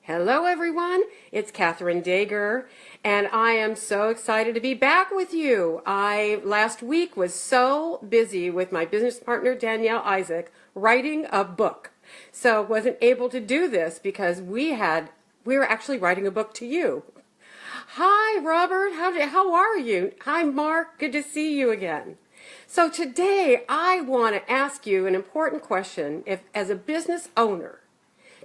Hello everyone, it's Catherine Dager, and I am so excited to be back with you. I last week was so busy with my business partner Danielle Isaac writing a book. So wasn't able to do this because we were actually writing a book to you. Hi Robert, how are you? Hi Mark, good to see you again. So today I want to ask you an important question. If as a business owner,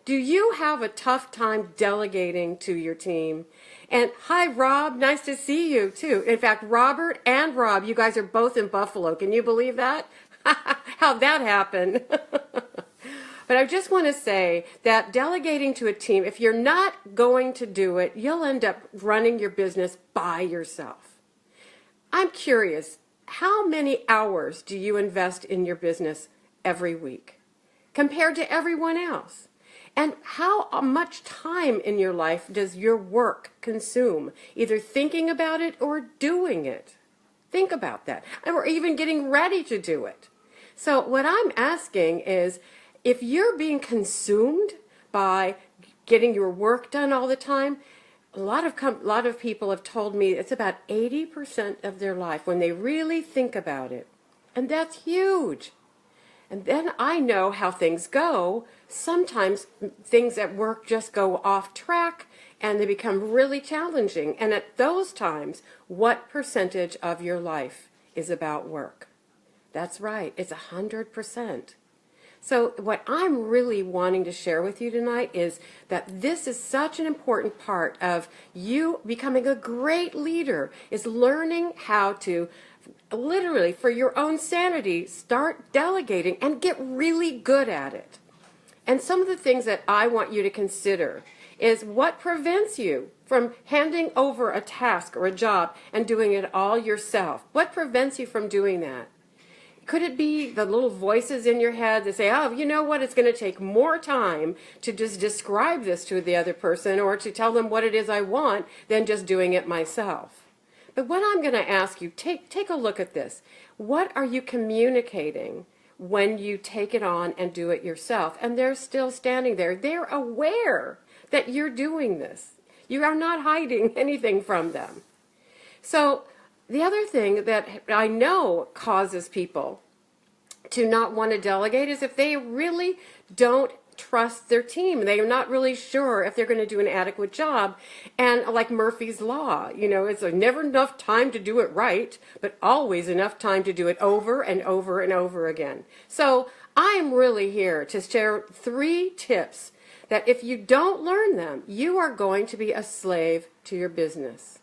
do you have a tough time delegating to your team? And hi, Rob. Nice to see you, too. In fact, Robert and Rob, you guys are both in Buffalo. Can you believe that? How'd that happen? But I just want to say that delegating to a team, if you're not going to do it, you'll end up running your business by yourself. I'm curious, how many hours do you invest in your business every week compared to everyone else? And how much time in your life does your work consume, either thinking about it or doing it? Think about that, or even getting ready to do it. So what I'm asking is, if you're being consumed by getting your work done all the time, a lot of people have told me it's about 80% of their life when they really think about it. And that's huge. And then I know how things go. Sometimes things at work just go off track and they become really challenging. And at those times, what percentage of your life is about work? That's right, it's 100%. So what I'm really wanting to share with you tonight is that this is such an important part of you becoming a great leader, is learning how to literally, for your own sanity, start delegating and get really good at it. And some of the things that I want you to consider is what prevents you from handing over a task or a job and doing it all yourself. What prevents you from doing that? Could it be the little voices in your head that say, oh, you know what, it's going to take more time to just describe this to the other person or to tell them what it is I want than just doing it myself? But what I'm going to ask you, take a look at this. What are you communicating when you take it on and do it yourself? And they're still standing there. They're aware that you're doing this. You are not hiding anything from them. So the other thing that I know causes people to not want to delegate is if they really don't trust their team. They are not really sure if they're going to do an adequate job. And like Murphy's Law, it's like never enough time to do it right, but always enough time to do it over and over and over again. So I am really here to share 3 tips that if you don't learn them, you are going to be a slave to your business.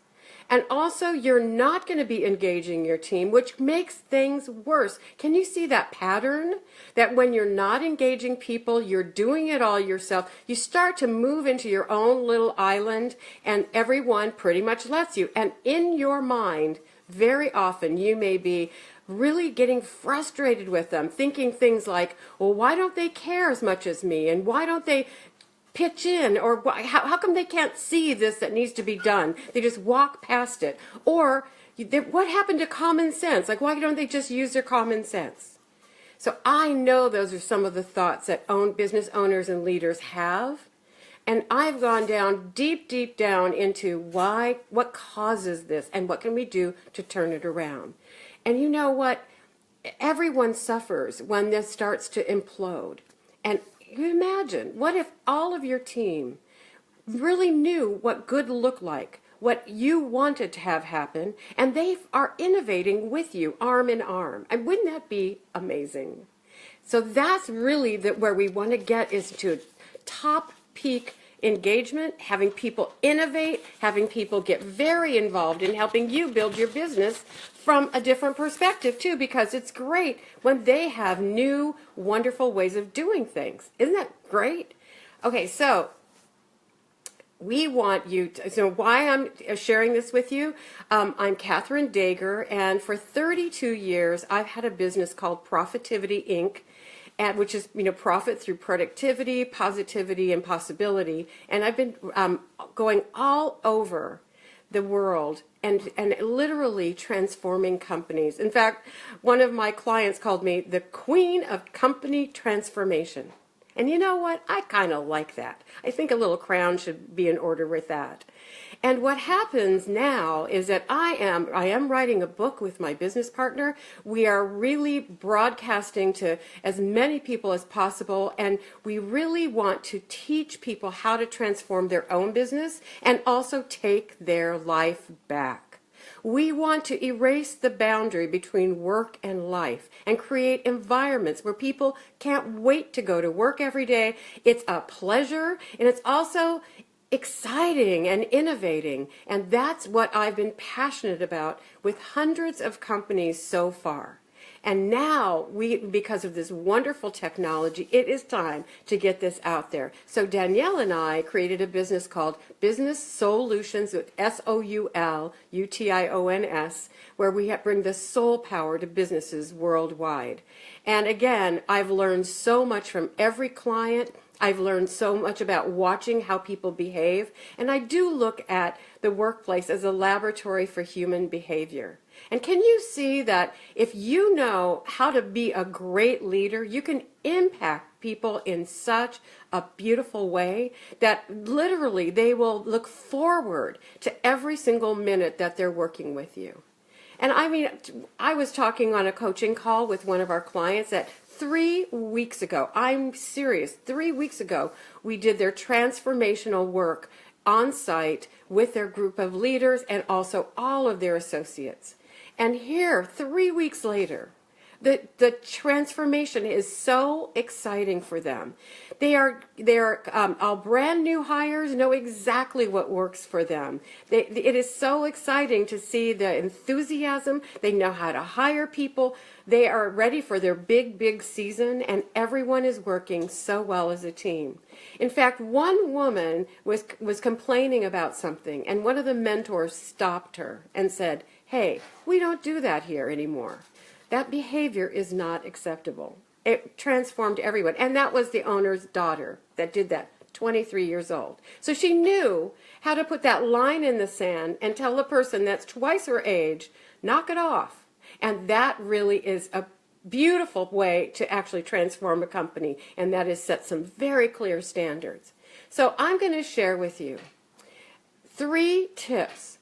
And also, you're not going to be engaging your team, which makes things worse. Can you see that pattern? That when you're not engaging people, you're doing it all yourself. You start to move into your own little island, and everyone pretty much lets you. And in your mind, very often, you may be really getting frustrated with them, thinking things like, well, why don't they care as much as me? And why don't they pitch in, or how come they can't see this that needs to be done? They just walk past it. Or what happened to common sense? Like, why don't they just use their common sense? So I know those are some of the thoughts that business owners and leaders have. And I've gone down, deep down into what causes this and what can we do to turn it around. And you know what? Everyone suffers when this starts to implode. And you imagine, what if all of your team really knew what good looked like, what you wanted to have happen, and they are innovating with you arm in arm? And wouldn't that be amazing? So that's really where we want to get, is to top peak engagement, having people innovate, having people get very involved in helping you build your business from a different perspective too, because it's great when they have new, wonderful ways of doing things. Isn't that great? Okay, so we want you to, so why I'm sharing this with you, I'm Catherine Dager, and for 32 years I've had a business called Profitivity Inc., which is, profit through productivity, positivity, and possibility. And I've been going all over the world and literally transforming companies. In fact, one of my clients called me the queen of company transformation. And you know what? I kind of like that. I think a little crown should be in order with that. And what happens now is that I am writing a book with my business partner. We are really broadcasting to as many people as possible, and we really want to teach people how to transform their own business and also take their life back. We want to erase the boundary between work and life and create environments where people can't wait to go to work every day. It's a pleasure, and it's also exciting and innovating, and that's what I've been passionate about with hundreds of companies so far. And now, because of this wonderful technology, it is time to get this out there. So Danielle and I created a business called Business Solutions, with SOULUTIONS, where we bring the soul power to businesses worldwide. And again, I've learned so much from every client. I've learned so much about watching how people behave, and I do look at the workplace as a laboratory for human behavior. And can you see that if you know how to be a great leader, you can impact people in such a beautiful way that literally they will look forward to every single minute that they're working with you. And I mean, I was talking on a coaching call with one of our clients that 3 weeks ago, I'm serious, 3 weeks ago, we did their transformational work on site with their group of leaders and also all of their associates. And here, 3 weeks later, the transformation is so exciting for them. They are all brand new hires, know exactly what works for them. It is so exciting to see the enthusiasm. They know how to hire people. They are ready for their big season, and everyone is working so well as a team. In fact, one woman was complaining about something, and one of the mentors stopped her and said, "Hey, we don't do that here anymore. That behavior is not acceptable." It transformed everyone. And that was the owner's daughter that did that, 23 years old. So she knew how to put that line in the sand and tell a person that's twice her age, knock it off. And that really is a beautiful way to actually transform a company, and that is set some very clear standards. So I'm going to share with you 3 tips.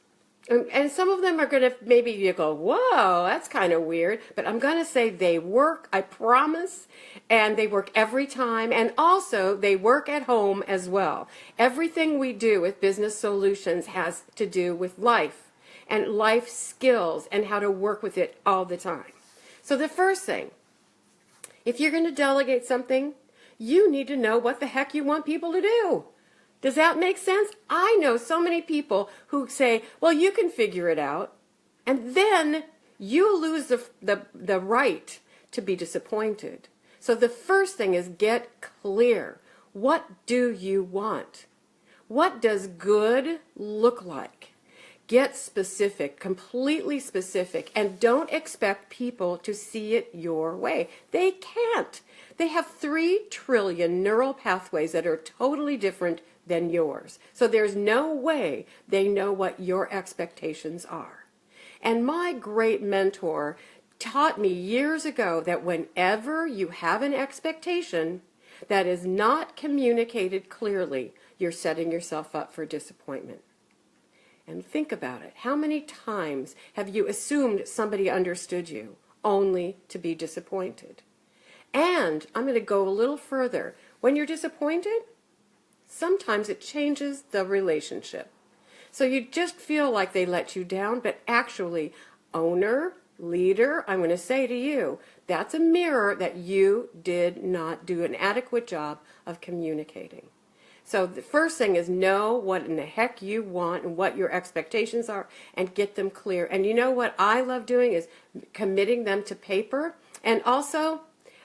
And some of them are going to, maybe you go, whoa, that's kind of weird. But I'm going to say they work, I promise. And they work every time. And also, they work at home as well. Everything we do with Business Solutions has to do with life and life skills and how to work with it all the time. So the first thing, if you're going to delegate something, you need to know what the heck you want people to do. Does that make sense? I know so many people who say, well, you can figure it out. And then you lose the right to be disappointed. So the first thing is get clear. What do you want? What does good look like? Get specific, completely specific, and don't expect people to see it your way. They can't. They have 3 trillion neural pathways that are totally different than yours. So there's no way they know what your expectations are. And my great mentor taught me years ago that whenever you have an expectation that is not communicated clearly, you're setting yourself up for disappointment. And think about it. How many times have you assumed somebody understood you only to be disappointed? And I'm going to go a little further. When you're disappointed, sometimes it changes the relationship. So you just feel like they let you down, but actually, owner, leader, I'm going to say to you, that's a mirror that you did not do an adequate job of communicating. So the first thing is know what in the heck you want and what your expectations are and get them clear. And you know what I love doing is committing them to paper. And also,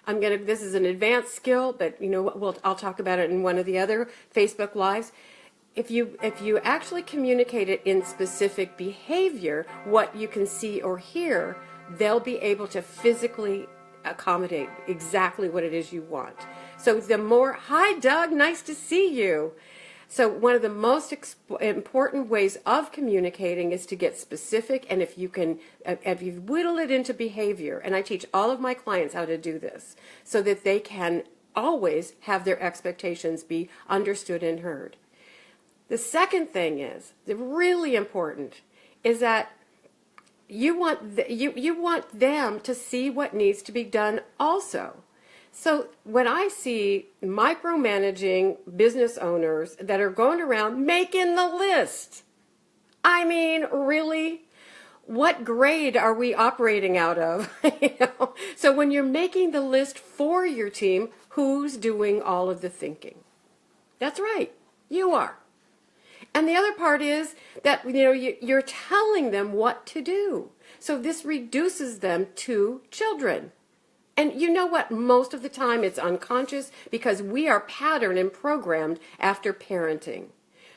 this is an advanced skill, but you know what, I'll talk about it in one of the other Facebook Lives. If you actually communicate it in specific behavior, what you can see or hear, they'll be able to physically accommodate exactly what it is you want. So the more, hi Doug, nice to see you. So one of the most important ways of communicating is to get specific, and if you whittle it into behavior, and I teach all of my clients how to do this, so that they can always have their expectations be understood and heard. The second thing is, the really important, is that you want them to see what needs to be done also. So when I see micromanaging business owners that are going around making the list, I mean, really? What grade are we operating out of? So when you're making the list for your team, who's doing all of the thinking? That's right, you are. And the other part is that you're telling them what to do. So this reduces them to children. And you know what? Most of the time it's unconscious because we are patterned and programmed after parenting.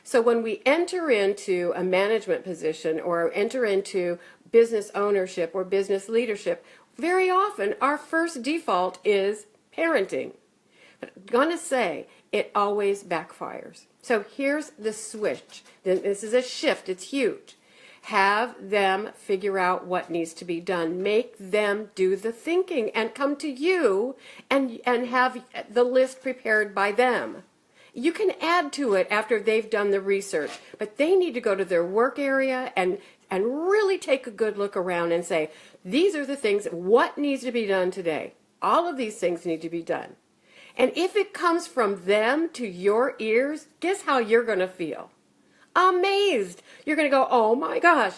So when we enter into a management position or enter into business ownership or business leadership, very often our first default is parenting. But I'm going to say it always backfires. So here's the switch. This is a shift. It's huge. Have them figure out what needs to be done. Make them do the thinking and come to you and have the list prepared by them. You can add to it after they've done the research, but they need to go to their work area and really take a good look around and say, these are the things, what needs to be done today? All of these things need to be done. And if it comes from them to your ears, guess how you're going to feel? Amazed. You're going to go, oh my gosh,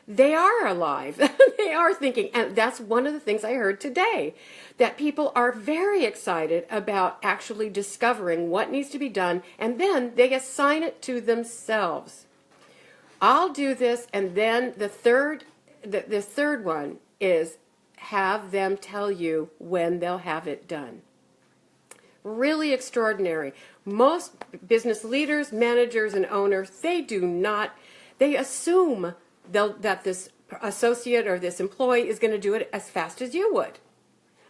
they are alive. They are thinking. And that's one of the things I heard today, that people are very excited about actually discovering what needs to be done, and then they assign it to themselves. I'll do this, and then the third one is have them tell you when they'll have it done. Really extraordinary. Most business leaders, managers, and owners, they assume that this associate or this employee is going to do it as fast as you would.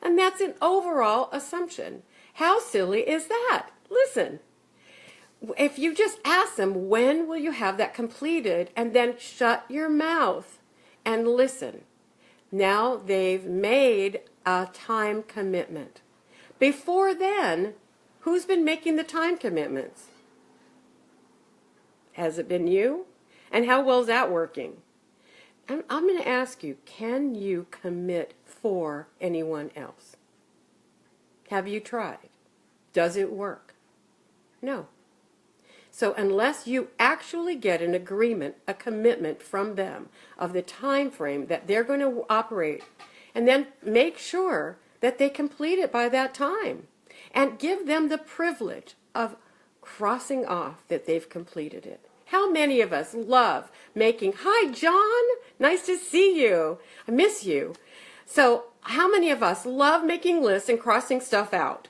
And that's an overall assumption. How silly is that? Listen, if you just ask them, when will you have that completed? And then shut your mouth and listen. Now they've made a time commitment. Before then, who's been making the time commitments? Has it been you? And how well is that working? I'm going to ask you, can you commit for anyone else? Have you tried? Does it work? No. So unless you actually get an agreement, a commitment from them of the time frame that they're going to operate, and then make sure that they complete it by that time, and give them the privilege of crossing off that they've completed it. How many of us love making, hi John, nice to see you, I miss you. So how many of us love making lists and crossing stuff out?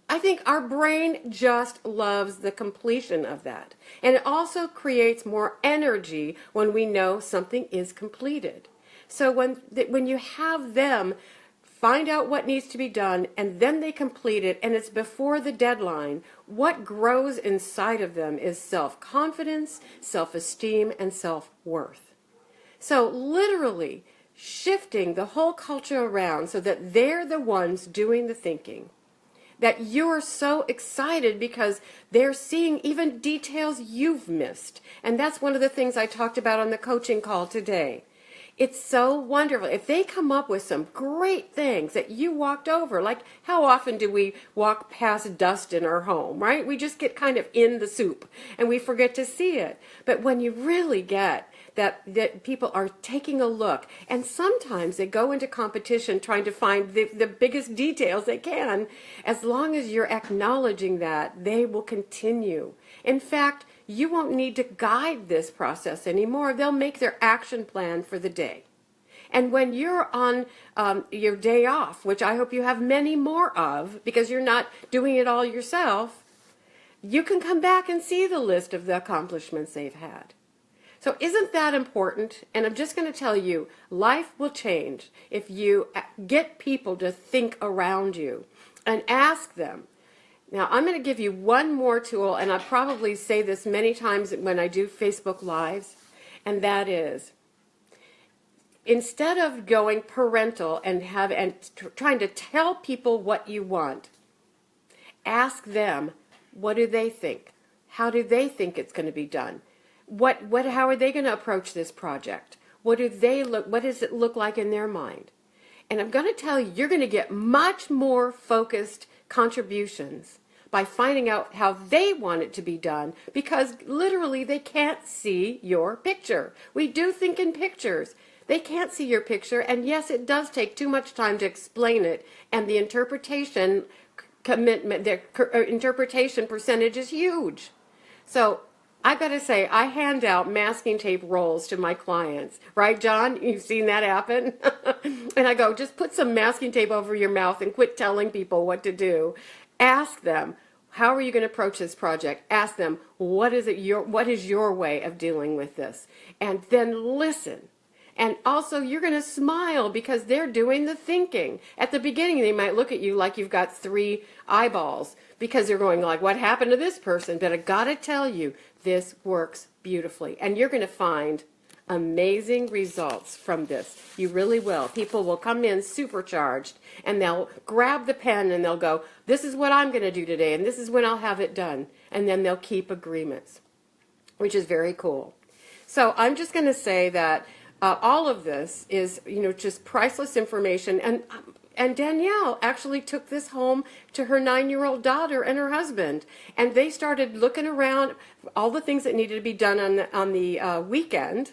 I think our brain just loves the completion of that. And it also creates more energy when we know something is completed. So when you have them find out what needs to be done, and then they complete it, and it's before the deadline, what grows inside of them is self-confidence, self-esteem, and self-worth. So literally shifting the whole culture around so that they're the ones doing the thinking, that you're so excited because they're seeing even details you've missed. And that's one of the things I talked about on the coaching call today. It's so wonderful. If they come up with some great things that you walked over, like how often do we walk past dust in our home, right? We just get kind of in the soup and we forget to see it. But when you really get that people are taking a look, and sometimes they go into competition trying to find the biggest details they can, as long as you're acknowledging that, they will continue. In fact, you won't need to guide this process anymore. They'll make their action plan for the day. And when you're on your day off, which I hope you have many more of because you're not doing it all yourself, you can come back and see the list of the accomplishments they've had. So isn't that important? And I'm just going to tell you, life will change if you get people to think around you and ask them. Now, I'm going to give you one more tool, and I probably say this many times when I do Facebook Lives, and that is, instead of going parental and trying to tell people what you want, Ask them, what do they think? How do they think it's going to be done? How are they going to approach this project? What does it look like in their mind? And I'm going to tell you, you're going to get much more focused contributions by finding out how they want it to be done, because literally they can't see your picture. We do think in pictures. They can't see your picture, and yes, it does take too much time to explain it, and the interpretation percentage is huge. So I got to say, I hand out masking tape rolls to my clients. Right, John? You've seen that happen? And I go, just put some masking tape over your mouth and quit telling people what to do. Ask them, how are you going to approach this project? Ask them, what is your way of dealing with this? And then listen. And also, you're going to smile because they're doing the thinking. At the beginning, they might look at you like you've got 3 eyeballs because they're going like, what happened to this person? But I got to tell you, this works beautifully. And you're going to find amazing results from this. You really will. People will come in supercharged, and they'll grab the pen and they'll go, this is what I'm going to do today, and this is when I'll have it done. And then they'll keep agreements, which is very cool. So I'm just going to say that all of this is, just priceless information. And Danielle actually took this home to her 9-year-old daughter and her husband, and they started looking around all the things that needed to be done on the weekend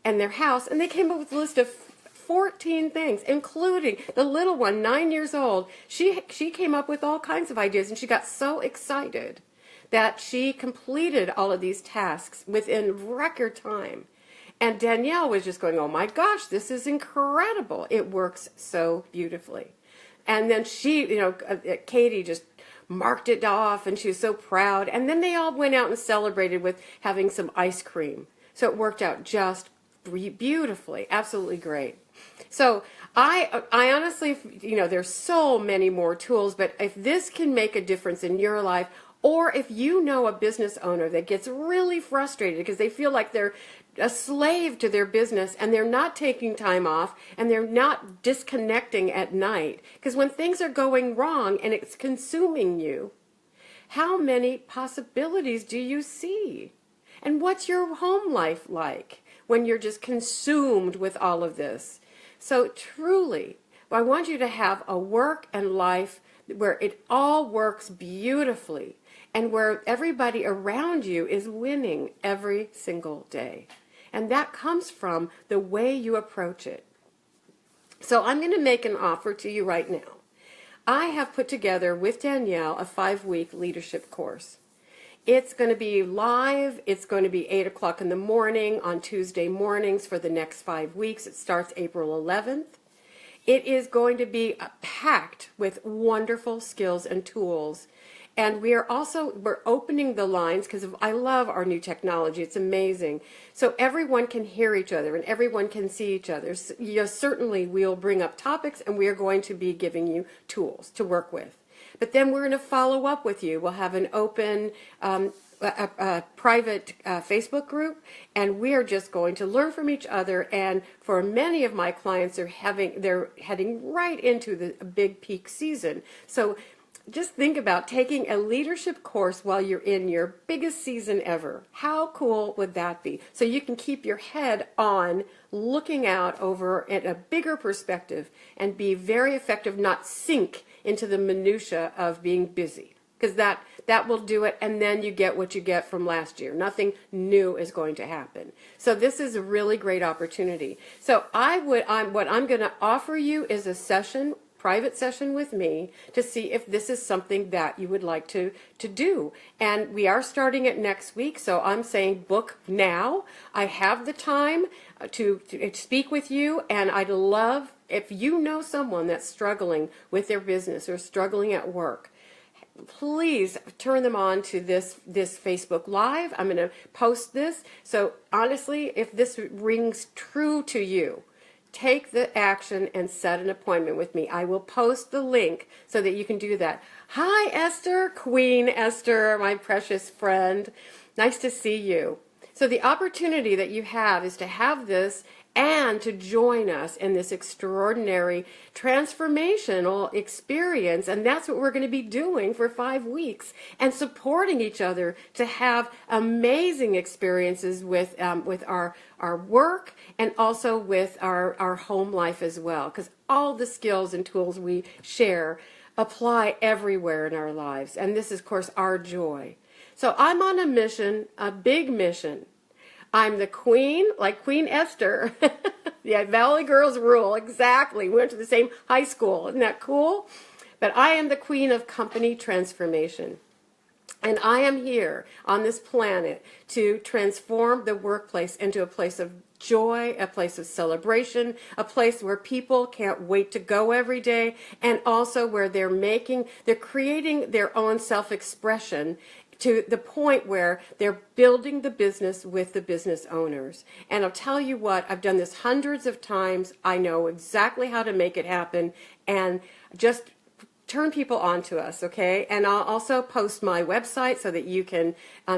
in their house, and they came up with a list of 14 things, including the little one, 9 years old. She came up with all kinds of ideas, and she got so excited that she completed all of these tasks within record time. And Danielle was just going, oh my gosh, this is incredible. It works so beautifully. And then Katie just marked it off, and she was so proud. And then they all went out and celebrated with having some ice cream. So it worked out just beautifully, absolutely great. So I honestly, there's so many more tools, but if this can make a difference in your life, or if you know a business owner that gets really frustrated because they feel like they're a slave to their business and they're not taking time off and they're not disconnecting at night, because when things are going wrong and it's consuming you, how many possibilities do you see? And what's your home life like when you're just consumed with all of this? So truly, I want you to have a work and life where it all works beautifully and where everybody around you is winning every single day. And that comes from the way you approach it. So I'm going to make an offer to you right now. I have put together with Danielle a 5-week leadership course. It's going to be live. It's going to be 8 o'clock in the morning on Tuesday mornings for the next 5 weeks. It starts April 11th. It is going to be packed with wonderful skills and tools. And we're opening the lines because I love our new technology. It's amazing. So everyone can hear each other and everyone can see each other. So, certainly we'll bring up topics and we are going to be giving you tools to work with. But then we're going to follow up with you. We'll have an open, private Facebook group, and we are just going to learn from each other. And for many of my clients, they're heading right into the big peak season. So just think about taking a leadership course while you're in your biggest season ever. How cool would that be? So you can keep your head on, looking out over at a bigger perspective and be very effective, not sink into the minutia of being busy. Because that will do it, and then you get what you get from last year. Nothing new is going to happen. So this is a really great opportunity. So what I'm going to offer you is a private session with me to see if this is something that you would like to do. And we are starting it next week, so I'm saying book now. I have the time to speak with you, and I'd love if you know someone that's struggling with their business or struggling at work, please turn them on to this Facebook Live. I'm going to post this. So honestly, if this rings true to you, take the action and set an appointment with me. I will post the link so that you can do that. Hi, Esther, Queen Esther, my precious friend. Nice to see you. So the opportunity that you have is to have this and to join us in this extraordinary transformational experience. And that's what we're going to be doing for 5 weeks, and supporting each other to have amazing experiences with our work, and also with our home life as well, because all the skills and tools we share apply everywhere in our lives. And this is, of course, our joy. So I'm on a mission, a big mission. I'm the queen, like Queen Esther. Yeah, Valley Girls rule, exactly. We went to the same high school. Isn't that cool? But I am the queen of company transformation. And I am here on this planet to transform the workplace into a place of joy, a place of celebration, a place where people can't wait to go every day, and also where they're creating their own self-expression to the point where they're building the business with the business owners. And I'll tell you what, I've done this hundreds of times. I know exactly how to make it happen, and just turn people on to us, okay? And I'll also post my website so that you can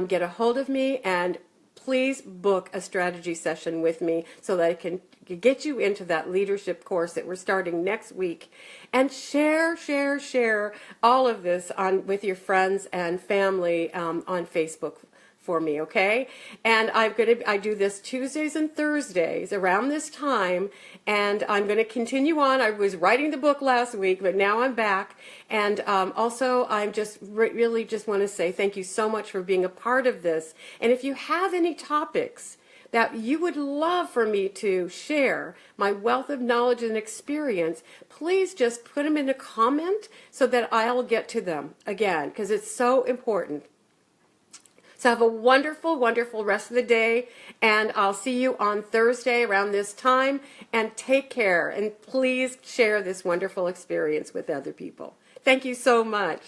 get a hold of me, and please book a strategy session with me so that I can get you into that leadership course that we're starting next week. And share all of this with your friends and family on Facebook for me, okay? And I do this Tuesdays and Thursdays around this time, and I'm going to continue on. I was writing the book last week, but now I'm back. And also, I'm just really just want to say thank you so much for being a part of this. And if you have any topics that you would love for me to share, my wealth of knowledge and experience, please just put them in a comment so that I'll get to them again, because it's so important. So have a wonderful, wonderful rest of the day, and I'll see you on Thursday around this time, and take care, and please share this wonderful experience with other people. Thank you so much.